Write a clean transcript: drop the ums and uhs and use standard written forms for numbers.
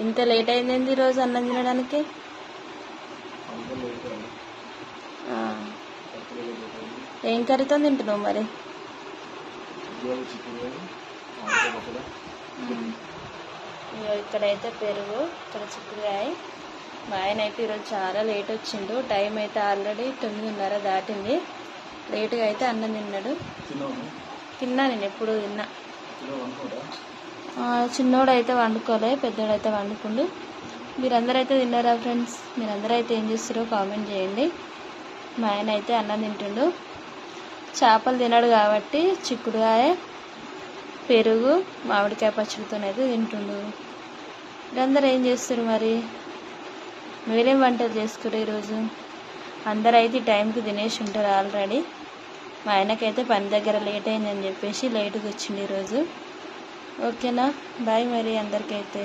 ఇంత లేట్ అయింది ఈరోజు అన్నం తినడానికి? ఏం కర్రీతో తింటున్నావు మరి? ఇక్కడైతే పెరుగు, ఇక్కడ చిక్కుడుకాయ. మా ఆయన అయితే ఈరోజు చాలా లేట్ వచ్చిండు. టైం అయితే ఆల్రెడీ 9:30 దాటింది. లేటుగా అయితే అన్నం తిన్నాడు. తిన్నా, నేను ఎప్పుడు తిన్నా. చిన్నోడు అయితే వండుకోలే, పెద్దోడు అయితే వండుకుండు. మీరందరూ అయితే తిన్నారా ఫ్రెండ్స్? మీరందరూ అయితే ఏం చేస్తారో కామెంట్ చేయండి. మా ఆయన అయితే అన్నం తింటుండు. చేపలు తినడు కాబట్టి చిక్కుడుకాయ, పెరుగు, మామిడికాయ పచ్చడితోనైతే తింటుండు. మీరందరూ ఏం చేస్తారు మరి? మీరేం వంటలు చేసుకురు ఈరోజు? అందరూ అయితే ఈ టైంకి తినేసి ఉంటారు ఆల్రెడీ. మా ఆయనకైతే పని దగ్గర లేట్ అయిందని చెప్పేసి లేటుగా వచ్చిండు ఈరోజు. ఓకేనా? బాయ్ మరి అందరికైతే.